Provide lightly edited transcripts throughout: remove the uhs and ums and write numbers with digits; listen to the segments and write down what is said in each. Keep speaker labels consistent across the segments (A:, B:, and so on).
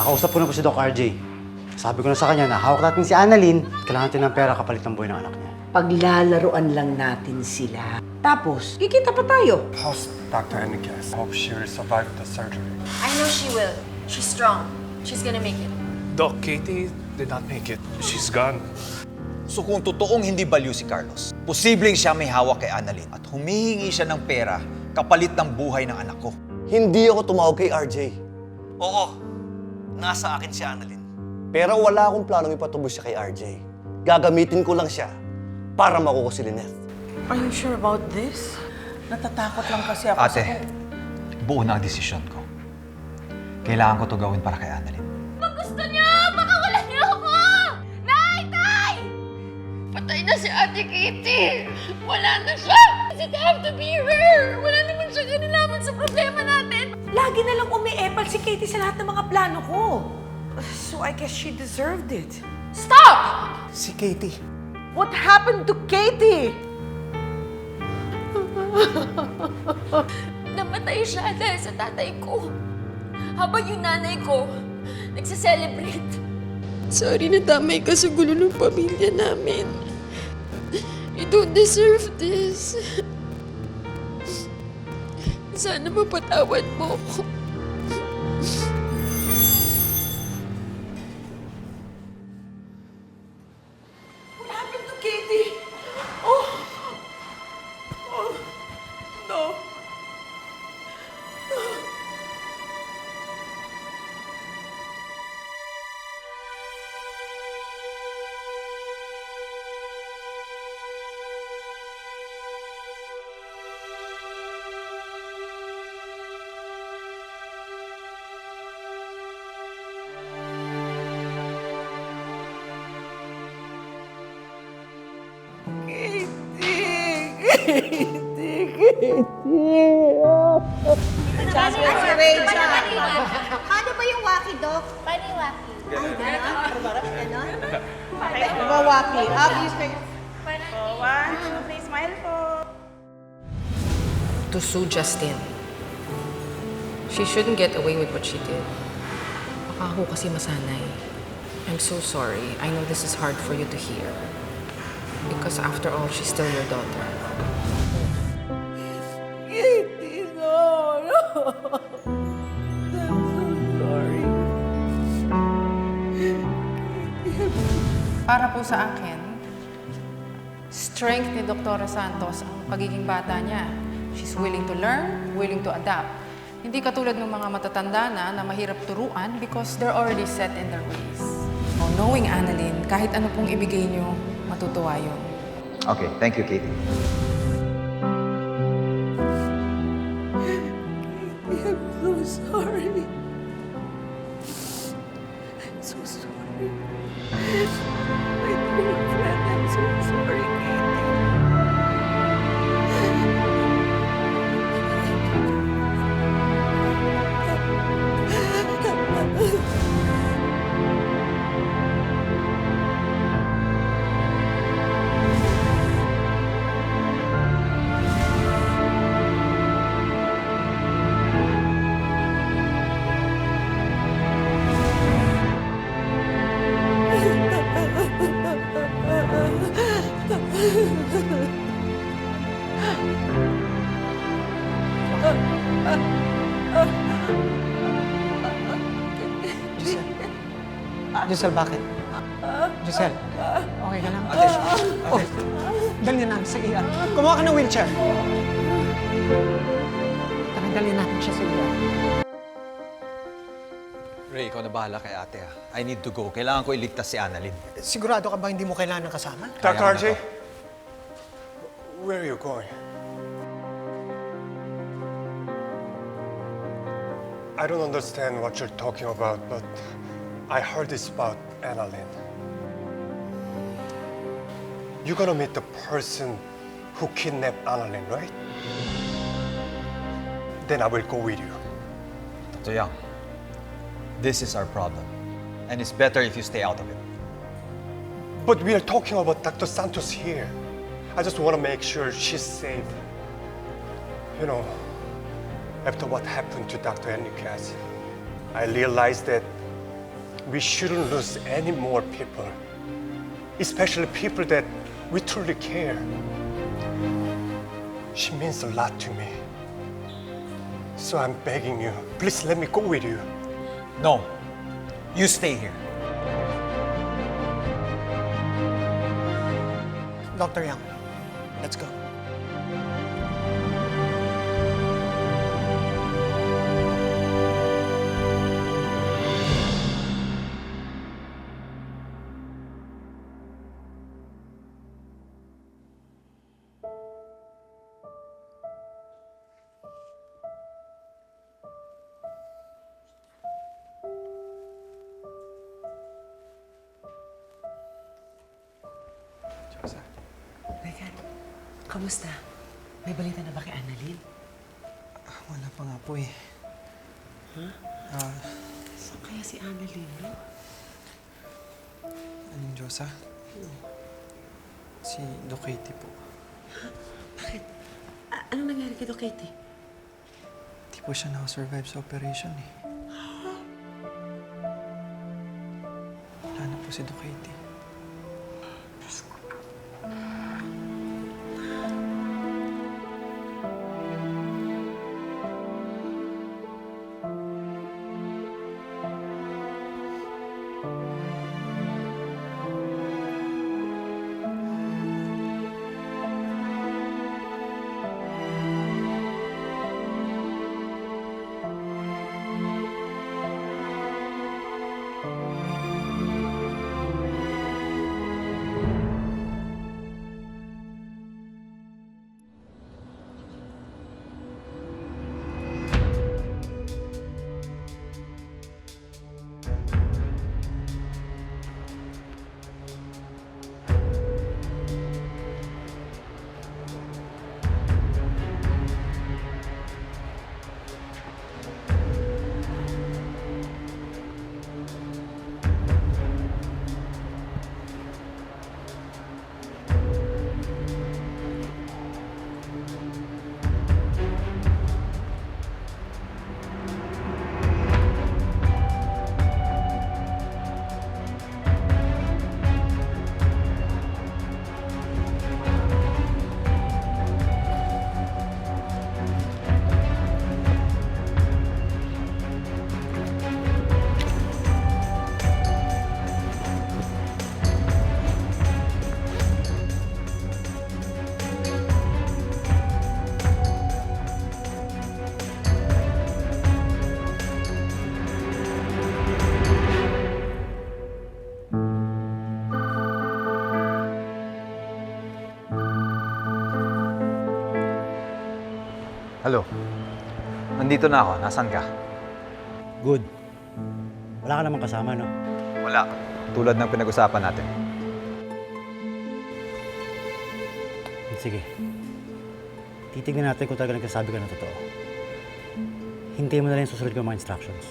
A: Nakausap ko na po si Doc RJ. Sabi ko na sa kanya na hawak natin si Annalyn, kailangan natin ng pera kapalit ng buhay ng anak niya.
B: Paglalaruan lang natin sila. Tapos, kikita pa tayo.
C: How's Dr. Enriquez? Hope she will survive the surgery.
D: I know she will. She's strong. She's gonna make it.
E: Doc, Katie did not make it. She's gone.
F: So kung totoong hindi baliw si Carlos, posibleng siya may hawak kay Annalyn at humihingi siya ng pera kapalit ng buhay ng anak ko.
G: Hindi ako tumawag kay RJ.
F: Oo, nasa akin si Annalyn.
G: Pero wala akong planong ipatubos siya kay RJ. Gagamitin ko lang siya para makuha si Lynette.
B: Are you sure about this? Natatakot lang kasi ako
F: Ate, buo na ang desisyon ko. Kailangan ko to gawin para kay Annalyn.
D: Pag gusto niyo, pakawalan niyo ako! Nay! Tay! Patay na si Ate Kitty! Wala na siya! Does it have to be her? Wala naman siya kinalaman sa problema natin!
B: Lagi na lang umi-epal si Katie sa lahat ng mga plano ko. So I guess she deserved it.
D: Stop!
B: Si Katie. What happened to Katie?
D: Namatay siya dahil sa tatay ko. Habang yung nanay ko, nagsa-celebrate. Sorry na damay ka sa gulo ng pamilya namin. You don't deserve this. Sana mapatawad mo ako.
B: What happened to Katie? Oh! Oh! No!
H: Paano ba yung waki, Doc?
D: Paano yung waki?
H: Ganon?
I: Diba, Waki? Obvious na yun. One, two, three, smile po.
J: To sue Justine. She shouldn't get away with what she did. Baka ako kasi masanay. I'm so sorry. I know this is hard for you to hear. Because after all, she's still your daughter.
B: Katie, no! I'm so sorry.
J: Para po sa akin, strength ni Dr. Santos ang pagiging bata niya. She's willing to learn, willing to adapt. Hindi katulad ng mga matatanda na mahirap turuan because they're already set in their ways. Oh, knowing Annalyn, kahit ano pong ibigay niyo, matutuwa yun.
F: Okay, thank you, Katie.
B: I'm so sorry. I'm so sorry. My dear friend, I'm so sorry, Katie.
I: Giselle, bakit? Giselle, okay ka lang? Oh, dali na sa ER. Kumuha ka ng wheelchair. Dali natin siya sa ER.
F: Ray, ikaw na bahala kay ate ha. I need to go. Kailangan ko iligtas si Annalyn.
I: Sigurado ka ba hindi mo kailangan ng kasama?
C: Dr.
F: Kaya ko na
C: RJ?
F: to.
C: Where are you going? I don't understand what you're talking about, but I heard this about Annalyn. You're gonna meet the person who kidnapped Annalyn, right? Then I will go with you.
F: Dr. Young, this is our problem. And it's better if you stay out of it.
C: But we are talking about Dr. Santos here. I just want to make sure she's safe. You know, after what happened to Dr. Enriquez, I realized that we shouldn't lose any more people, especially people that we truly care. She means a lot to me. So I'm begging you, please let me go with you.
F: No. You stay here.
I: Dr. Yang, let's go.
B: Regan, kamusta? May balita na ba kay Annalyn?
I: Wala pa nga po eh.
B: Saan kaya si Annalyn, no?
I: Anong Diyosa? Si Doc Katie po.
B: Bakit? Anong nangyari kay Doc Katie?
I: Di po siya nakasurvive sa operation eh. Wala na po si Doc Katie.
F: Hello. Nandito na ako. Nasaan ka?
A: Good. Wala ka namang kasama, no?
F: Wala. Tulad ng pinag-usapan natin.
A: Sige. Titignan natin kung talaga nagsasabi ka ng totoo. Hintayin mo na lang yung susunod ko mga instructions.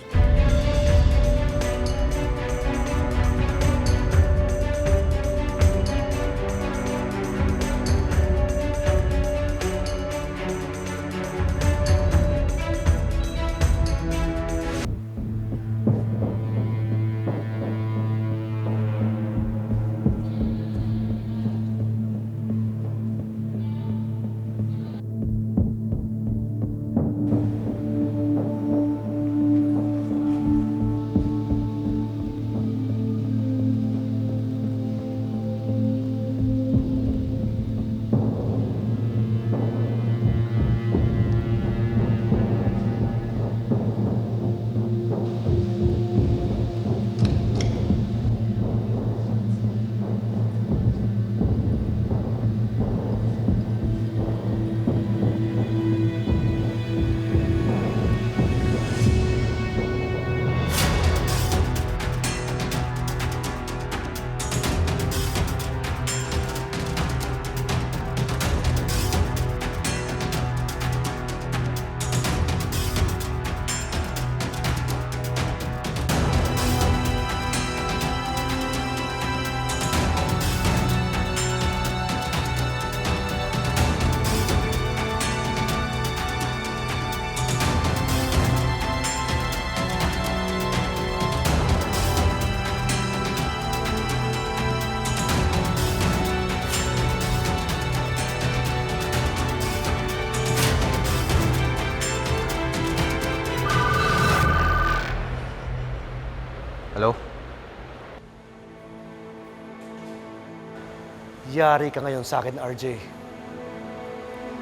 G: Yari ka ngayon sa akin, RJ.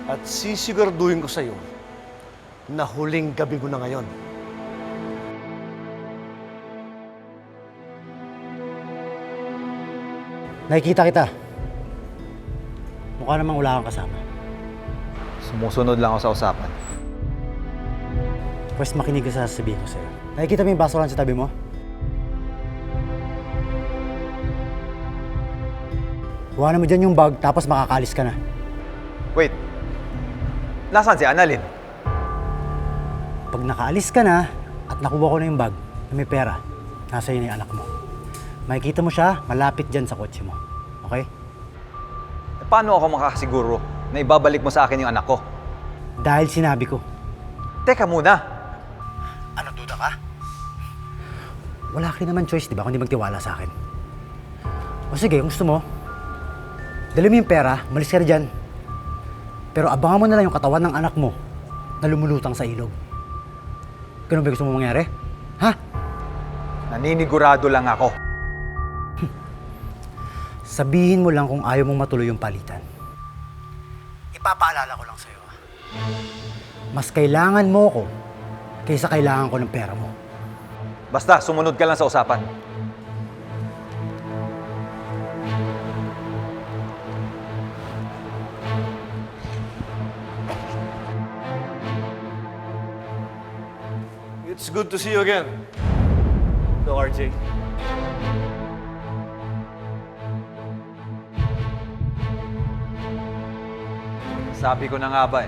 G: At sisiguraduhin ko sa'yo na huling gabi ko na ngayon.
A: Nakikita kita. Mukha namang wala kang kasama.
F: Sumusunod lang ako sa usapan.
A: Pwes makinig ka sa sasabihin ko sa'yo. Nakikita mo yung basurahan sa tabi mo? Kuhanan mo dyan yung bag, tapos makakalis ka na.
F: Wait. Nasaan si Annalyn?
A: Pag nakaalis ka na, at nakuha ko na yung bag na may pera, nasa iyo na yung anak mo. Makikita mo siya, malapit dyan sa kotse mo. Okay?
F: Paano ako makakasiguro na ibabalik mo sa akin yung anak ko?
A: Dahil sinabi ko.
F: Teka muna.
A: Ano, duda ka? Wala ka rin naman choice, di ba, kundi magtiwala sa akin. O sige, kung gusto mo, dali mo yung pera, malis ka rin dyan. Pero abangan mo na lang yung katawan ng anak mo na lumulutang sa ilog. Ganun ba gusto mo mangyari? Ha?
F: Naninigurado lang ako.
A: Sabihin mo lang kung ayaw mong matuloy yung palitan. Ipapaalala ko lang sa'yo. Mas kailangan mo ko kaysa kailangan ko ng pera mo.
F: Basta, sumunod ka lang sa usapan.
G: It's good to see you again. No, RJ.
F: Sabi ko na nga ba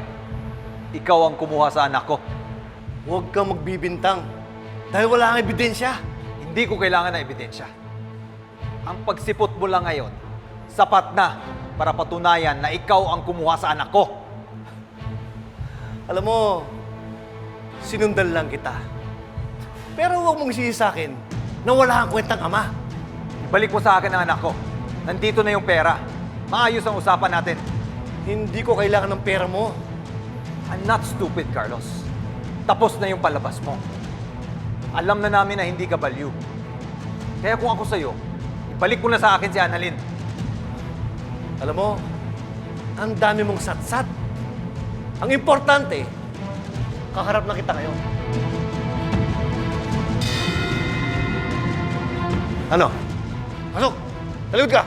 F: ikaw ang kumuha sa anak ko.
G: Huwag kang magbibintang. Dahil wala kang ebidensya.
F: Hindi ko kailangan ng ebidensya. Ang pagsipot mo lang ngayon, sapat na para patunayan na ikaw ang kumuha sa anak ko.
G: Alam mo, sinundan lang kita. Pero huwag mong isisi sa akin na wala kang kwentang ama.
F: Ibalik mo sa akin ang anak ko. Nandito na yung pera. Maayos ang usapan natin.
G: Hindi ko kailangan ng pera mo.
F: I'm not stupid, Carlos. Tapos na yung palabas mo. Alam na namin na hindi ka baliw. Kaya kung ako sa'yo, ibalik mo na sa akin si Annalyn.
G: Alam mo, ang dami mong satsat. Ang importante, kaharap na kita ngayon. Ano? Pasok! Talikod ka!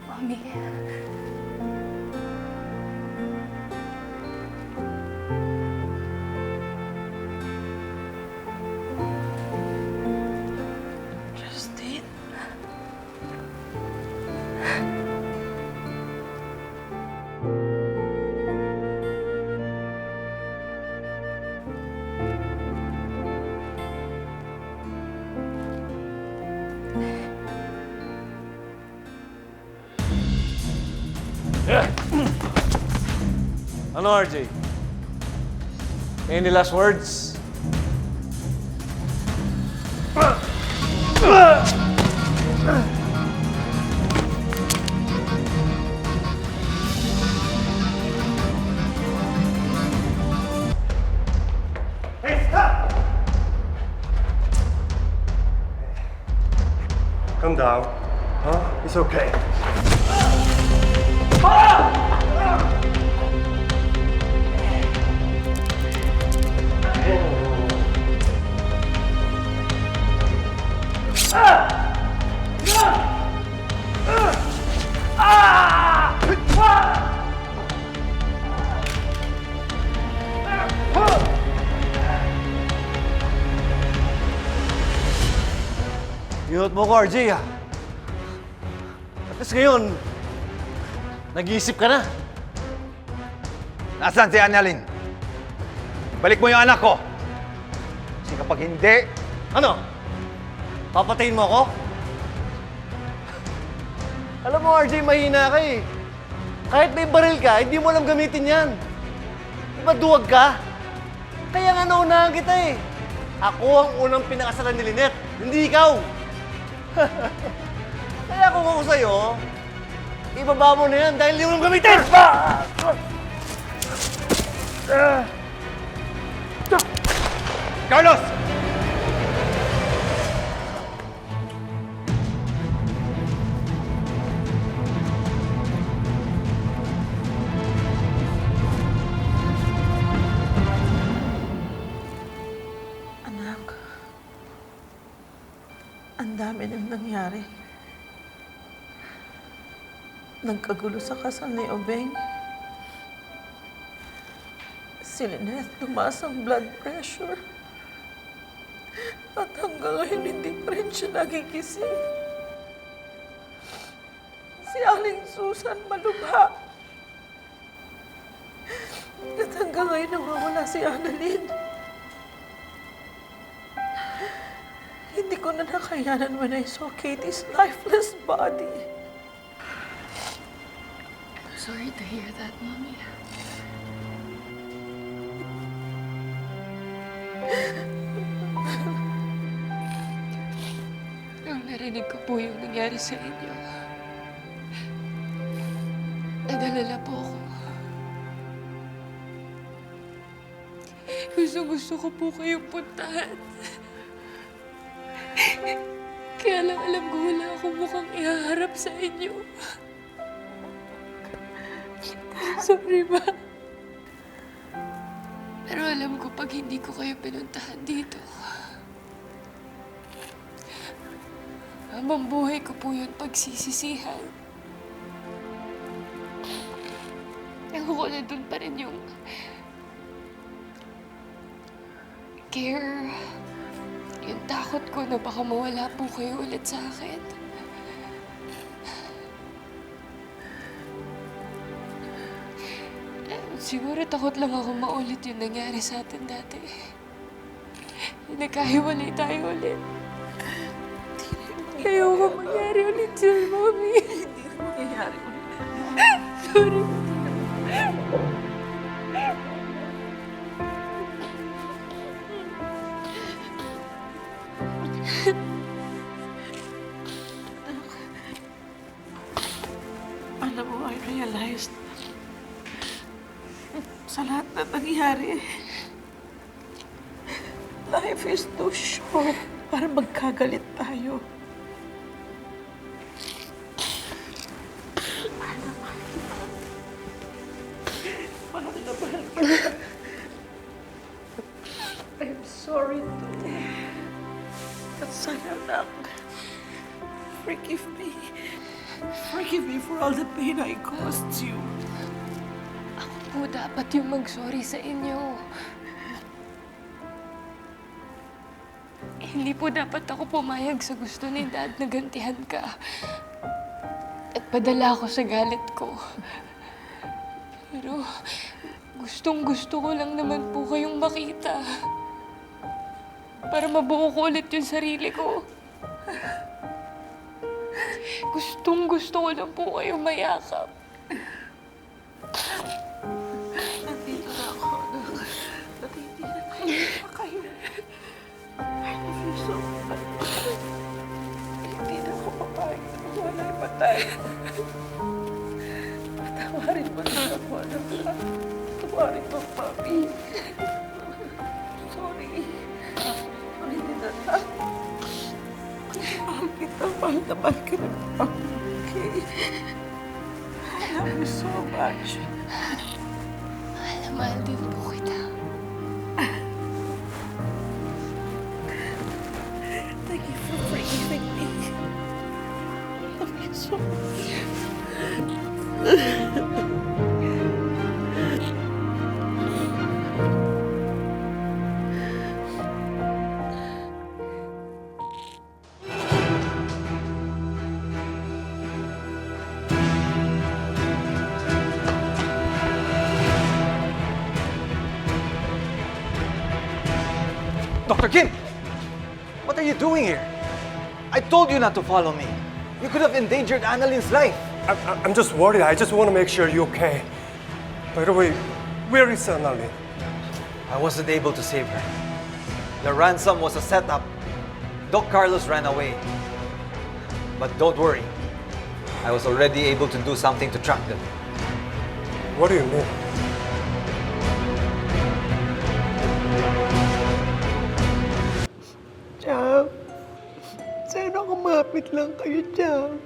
D: Mommy. Justin.
G: Ano, RJ? Any last words?
C: Hey, stop! Calm down. Huh? It's okay.
G: Inot mo ko, RJ, ha? Tapos ngayon, nag-iisip ka na.
F: Nasaan si Annalyn? Balik mo yung anak ko! Kasi kapag hindi,
G: Ano? Papatayin mo ako? Alam mo, RJ, mahina ka eh. Kahit may baril ka, hindi mo alam gamitin yan. Di ba duwag ka? Kaya nga naunahan kita eh. Ako ang unang pinakasalan ni Lynette, hindi ikaw. Kaya kung ako sa'yo, ibaba mo na yan dahil hindi mo alam gamitin!
F: Carlos!
B: Anak, ang dami nang nangyari. Nagkagulo sa kasal ni Obeng. Si Lynette, tumaas ang blood pressure. At hanggang ngayon, hindi pa rin siya nagigising. Si Aling Susan malubha. At hanggang ngayon, nawawala si Annalyn. Hindi ko na nakayanan when I saw Katie's lifeless body.
D: Sorry to hear that, Mommy. Nung narinig ko po yung nangyari sa inyo, nag-alala po ako. Gusto ko po kayong puntahan. Kaya lang alam ko wala akong mukhang ihaharap sa inyo. Sorry, Ma. Pero alam ko pag hindi ko kayo pinuntahan dito, habang buhay ko po yun pagsisisihan. Ako ko na dun pa rin yung care, yung takot ko na baka mawala po kayo ulit sa akin. Siguro takot lang ako maulit yung nangyari sa atin dati. Nagkahiwalay tayo ulit. Ayoko mangyari ulit sa'yo, Mami.
B: Hindi na mangyayari ulit.
D: Sorry.
B: Alam mo, I realized sa lahat na nangyari, life is too short para magkagalit tayo. Mahal na mahal kita. I'm sorry too. At sana lang, forgive me. Forgive me for all the pain I caused you.
D: Ako po dapat yung mag-sorry sa inyo. Hindi po dapat ako pumayag sa gusto ni Dad na gantihan ka. At padala ako sa galit ko. Pero gustong-gusto ko lang naman po kayong makita. Para mabuo ko ulit yung sarili ko. Gustong-gusto ko lang po kayong mayakap.
B: Nandito na ako, anak. Nandito na kayo. I love you so much. Hindi na ako papayag na wala'y patay. Patawarin mo na ako, anak. Patawarin mo, Mami. Sorry. Sorry din, anak. Mahal kita, mahal na mahal ka na. Okay? I love you so much.
D: Mahal na mahal din po kita.
B: Thank you for forgiving me. I love you so much.
F: you doing here? I told you not to follow me. You could have endangered Annaline's life.
C: I'm just worried. I just want to make sure you're okay. By the way, where is Annalyn?
F: I wasn't able to save her. The ransom was a setup. Doc Carlos ran away. But don't worry. I was already able to do something to track them.
C: What do you mean?
B: Chang, sana kumapit lang kayo, Chang.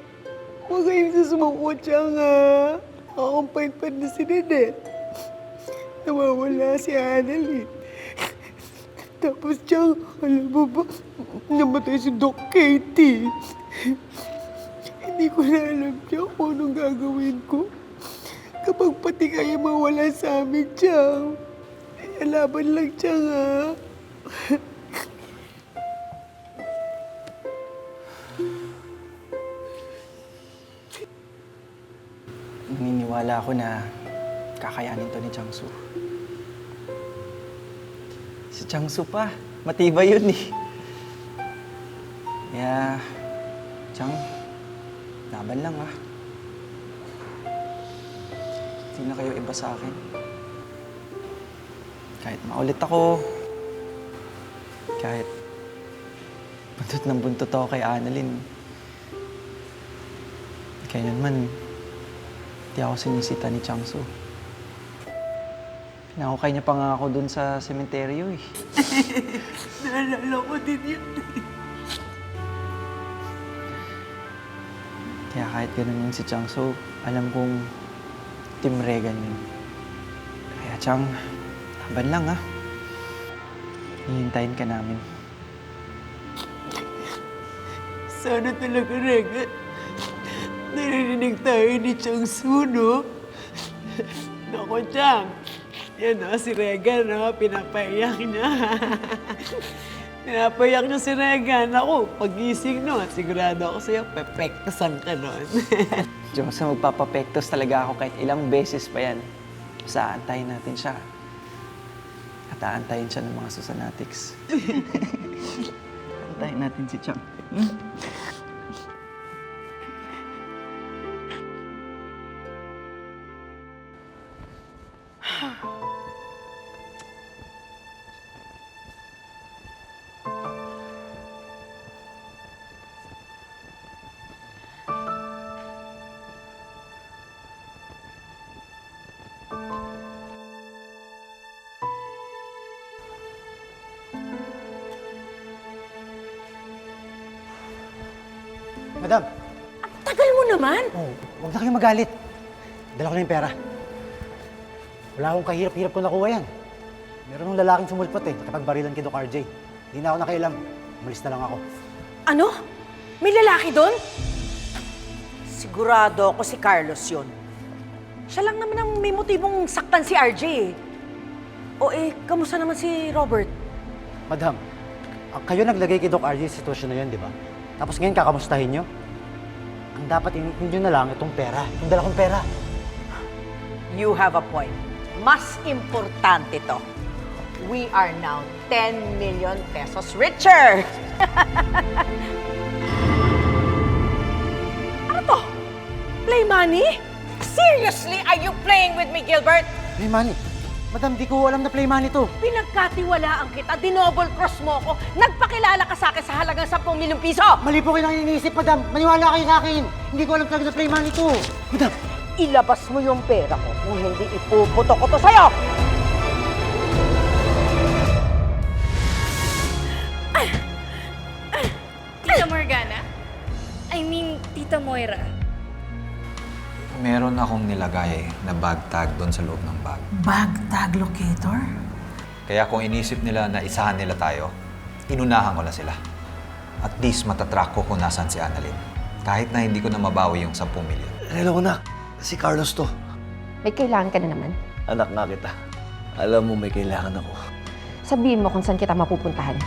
B: Huwag kayong susumuko, Chang, ha? Akong pait-pait na si Nanette. Nawawala si Annalyn. Tapos, Chang, alam mo ba, namatay si Doc Katie. Hindi ko na alam, Chang, kung anong gagawin ko. Kapag pati kayo mawala sa amin, Chang. Laban lang, Chang, ha?
K: Naniniwala ako na kakayanin to ni Changsu. Si Changsu pa, matibay yun eh. Kaya, Chang, laban lang ah. Hindi na kayo iba sa akin. Kahit maulit ako, kahit buntot ng buntot ako kay Annalyn, kaya naman, hindi ako sinisita ni Changsu. Pinakukay niya pa nga ako dun sa sementeryo eh.
B: Naalala ko din yun.
K: Kaya kahit ganun yun si Changsu, alam kong Team Regan yun. Kaya Chang, laban lang ah. Hihintayin ka namin.
B: Sana talaga, Regan. Narinig tayo ni Changsu, no? Naku, Chang. Yan, no? Si Regan, no? Pinapaiyak niya. Pinapaiyak niya si Regan. Ako, pag-gising, no? Sigurado ako sa'yo, pepektasan ka nun.
K: Diyos, magpapapektos talaga ako kahit ilang beses pa yan. Basta aantayin natin siya. At aantayin siya ng mga Susanatics. Antayin natin si Chang.
A: Madam!
H: Tagal mo naman!
A: Oh, huwag na kayong magalit. Dala ko na yung pera. Wala akong kahirap-hirap kung nakuha yan. Meron ng lalaking sumulpot eh, nakapagbarilan kay Doc RJ. Hindi na ako nakailam. Umalis na lang ako.
H: Ano? May lalaki doon? Sigurado ako si Carlos yun. Siya lang naman ang may motibong saktan si RJ eh. O kamusta naman si Robert?
A: Madam, kayo naglagay kay Doc RJ sa sitwasyon na yun, di ba? Tapos ngayon kakamustahin nyo? Ang dapat inipin nyo na lang itong pera. Itong dala kong pera.
H: You have a point. Mas importante to. We are now 10 million pesos richer! Ano to? Play money? Seriously, are you playing with me, Gilbert?
A: Play money. Madam, di ko alam na play money to.
H: Pinagkatiwalaan kita, dinouble cross mo ko, nagpakilala ka sa akin sa halagang 10 milyong piso!
A: Mali po kayo nang iniisip, madam. Maniwala kayo sa akin. Hindi ko alam talaga na play money to. Madam!
H: Ilabas mo yung pera ko kung hindi ipuputok ko to sa'yo!
D: Tita Morgana? I mean, Tita Moira.
F: Meron akong nilagay na bag tag doon sa loob ng bag.
I: Bag tag locator?
F: Kaya kung inisip nila na isahan nila tayo, inunahan ko na sila. At least matatrack ko kung nasan si Annalyn. Kahit na hindi ko na mabawi yung 10 milyon.
G: Hello, anak. Si Carlos to.
L: May kailangan ka na naman.
G: Anak nga kita. Alam mo may kailangan ako.
L: Sabihin mo kung saan kita mapupuntahan.